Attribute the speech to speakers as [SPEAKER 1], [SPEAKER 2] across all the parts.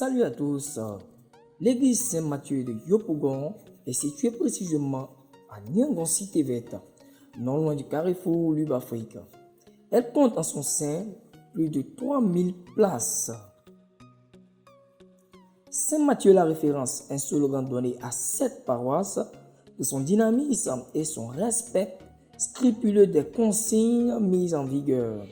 [SPEAKER 1] Salut à tous. L'église Saint-Mathieu de Yopougon est située précisément à Niangon-Cité-Vert, non loin du carrefour Lube-Afrique. Elle compte en son sein plus de 3000 places. Saint-Mathieu est la référence, un slogan donné à cette paroisse de son dynamisme et son respect scrupuleux des consignes mises en vigueur.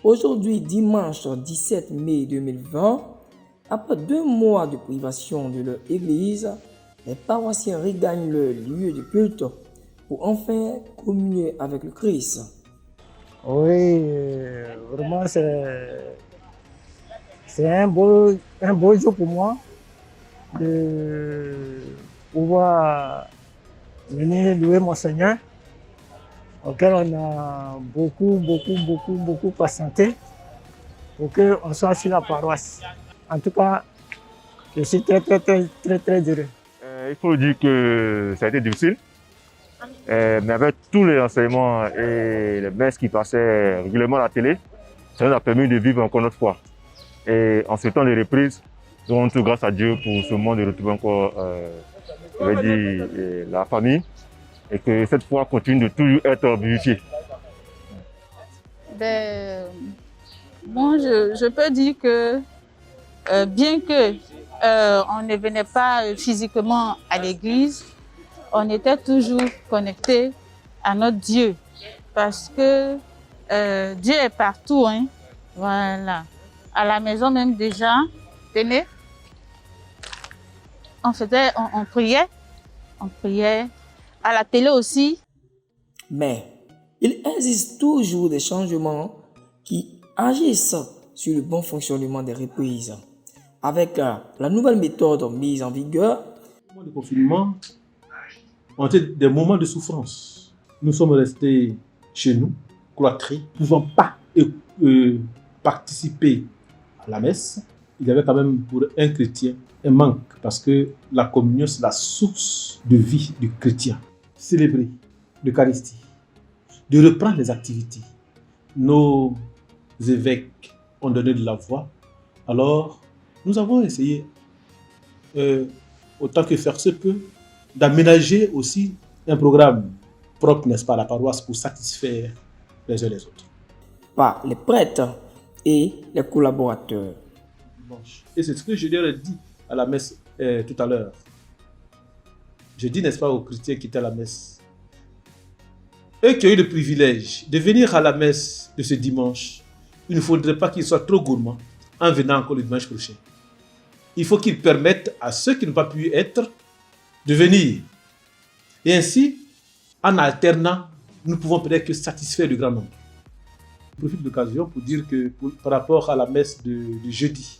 [SPEAKER 1] Aujourd'hui, dimanche 17 mai 2020, après 2 mois de privation de leur église, les paroissiens regagnent leur lieu de culte pour enfin communier avec le Christ.
[SPEAKER 2] Oui, vraiment c'est un beau jour pour moi de pouvoir venir louer mon Seigneur, auquel on a beaucoup patienté pour qu'on soit sur la paroisse. En tout cas, je suis très heureux.
[SPEAKER 3] Il faut dire que ça a été difficile, mais avec tous les enseignements et les messes qui passaient régulièrement à la télé, ça nous a permis de vivre encore notre foi. Et en ce temps de reprise, nous rendons grâce à Dieu pour ce moment de retrouver encore la famille et que cette foi continue de toujours être vivifiée.
[SPEAKER 4] Bon, je peux dire que bien que on ne venait pas physiquement à l'église, on était toujours connecté à notre Dieu parce que Dieu est partout, hein. Voilà. À la maison même déjà, tenez, on priait, à la télé aussi.
[SPEAKER 1] Mais il existe toujours des changements qui agissent sur le bon fonctionnement des reprises. Avec la nouvelle méthode mise en vigueur,
[SPEAKER 5] Les moments de confinement ont été des moments de souffrance. Nous sommes restés chez nous, cloîtrés, ne pouvant pas participer à la messe. Il y avait quand même pour un chrétien un manque parce que la communion, c'est la source de vie du chrétien. Célébrer l'Eucharistie, de reprendre les activités. Nos évêques ont donné de la voix. Alors, nous avons essayé, autant que faire se peut, d'aménager aussi un programme propre, n'est-ce pas, à la paroisse pour satisfaire les uns les autres.
[SPEAKER 1] par les prêtres et les collaborateurs.
[SPEAKER 5] Et c'est ce que je leur ai dit à la messe tout à l'heure. Je dis, n'est-ce pas, aux chrétiens qui étaient à la messe, eux qui ont eu le privilège de venir à la messe de ce dimanche, il ne faudrait pas qu'ils soient trop gourmands en venant encore le dimanche prochain. Il faut qu'ils permettent à ceux qui n'ont pas pu être de venir. Et ainsi, en alternant, nous pouvons peut-être que satisfaire le grand nombre. Je profite de l'occasion pour dire que par rapport à la messe de jeudi,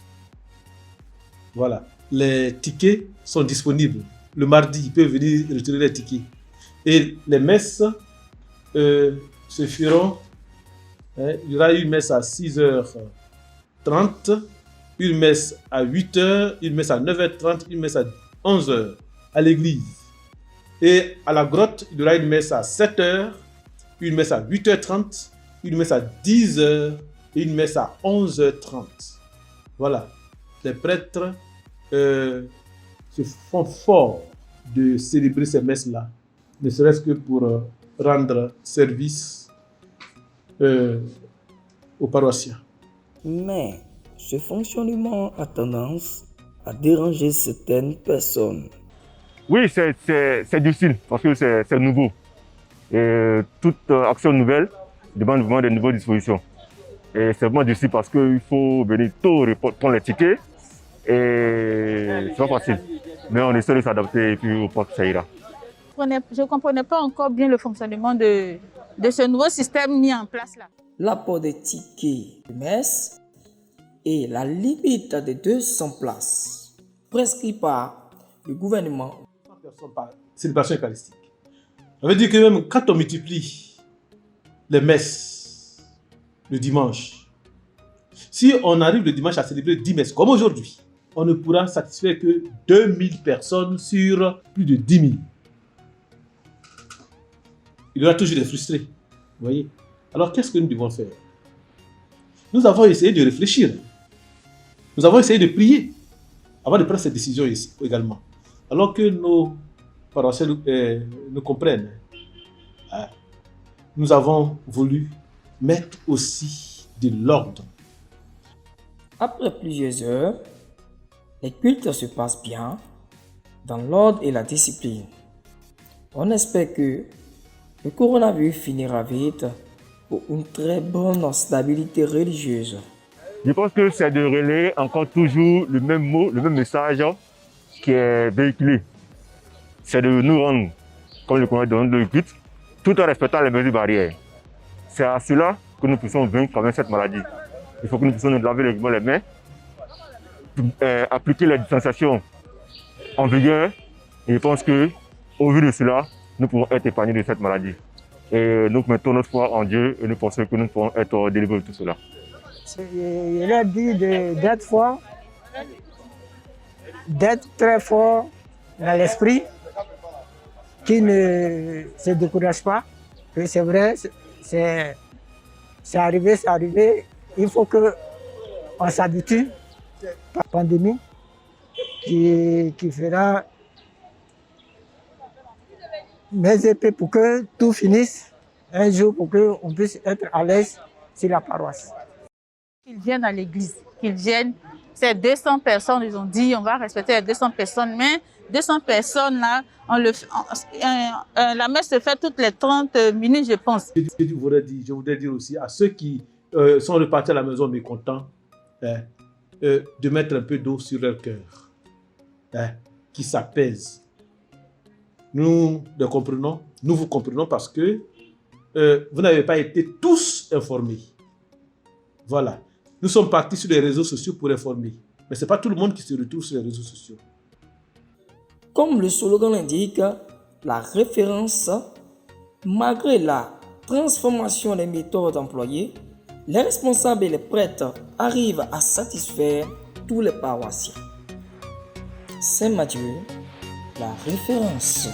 [SPEAKER 5] voilà, les tickets sont disponibles. Le mardi, ils peuvent venir retirer les tickets. Et les messes se feront. Il y aura une messe à 6h30, une messe à 8h, une messe à 9h30, une messe à 11h à l'église. Et à la grotte, il y aura une messe à 7h, une messe à 8h30, une messe à 10h et une messe à 11h30. Voilà. Les prêtres se font fort de célébrer ces messes-là, ne serait-ce que pour rendre service aux paroissiens.
[SPEAKER 1] Mais ce fonctionnement a tendance à déranger certaines personnes.
[SPEAKER 3] Oui, c'est difficile parce que c'est nouveau. Et toute action nouvelle demande vraiment de nouvelles dispositions. Et c'est vraiment difficile parce qu'il faut venir tôt prendre les tickets. Et c'est pas facile. Mais on essaie de s'adapter et puis on pense que ça ira.
[SPEAKER 4] Je ne comprenais pas encore bien le fonctionnement de ce nouveau système mis en place là.
[SPEAKER 1] L'apport des tickets de messe et la limite de 200 places prescrites par le gouvernement.
[SPEAKER 5] Par célébration eucharistique. Ça veut dire que même quand on multiplie les messes le dimanche, si on arrive le dimanche à célébrer 10 messes comme aujourd'hui, on ne pourra satisfaire que 2000 personnes sur plus de 10 000. Il y aura toujours des frustrés. Vous voyez? Alors, qu'est-ce que nous devons faire? Nous avons essayé de réfléchir. Nous avons essayé de prier avant de prendre cette décision ici également. Alors que nos paroissiens nous comprennent, nous avons voulu mettre aussi de l'ordre.
[SPEAKER 1] Après plusieurs heures, les cultes se passent bien, dans l'ordre et la discipline. On espère que le coronavirus finira vite pour une très bonne stabilité religieuse.
[SPEAKER 3] Je pense que c'est de relayer encore toujours le même mot, le même message qui est véhiculé. C'est de nous rendre, comme le commandant de le culte, tout en respectant les mesures barrières. C'est à cela que nous puissions vaincre quand même cette maladie. Il faut que nous puissions nous laver régulièrement les mains, appliquer la distanciation en vigueur. Et je pense qu'au vu de cela, nous pourrons être épargnés de cette maladie. Et nous mettons notre foi en Dieu et nous pensons que nous pourrons être délivrés de tout cela.
[SPEAKER 2] Il a dit d'être fort, d'être très fort dans l'esprit, qui ne se décourage pas. Et c'est vrai, c'est arrivé, c'est arrivé. Il faut qu'on s'habitue à la pandémie qui fera mes épées pour que tout finisse un jour, pour qu'on puisse être à l'aise sur la paroisse.
[SPEAKER 4] Qu'ils viennent à l'église, qu'ils viennent. C'est 200 personnes, ils ont dit, on va respecter les 200 personnes, mais 200 personnes là, la messe se fait toutes les 30 minutes, je pense.
[SPEAKER 5] Je voudrais dire aussi à ceux qui sont repartis à la maison mécontents, de mettre un peu d'eau sur leur cœur, qui s'apaise. Nous vous comprenons parce que vous n'avez pas été tous informés. Voilà. Nous sommes partis sur les réseaux sociaux pour informer. Mais ce n'est pas tout le monde qui se retrouve sur les réseaux sociaux.
[SPEAKER 1] Comme le slogan l'indique, la référence, malgré la transformation des méthodes employées, les responsables et les prêtres arrivent à satisfaire tous les paroissiens. Saint Matthieu, la référence.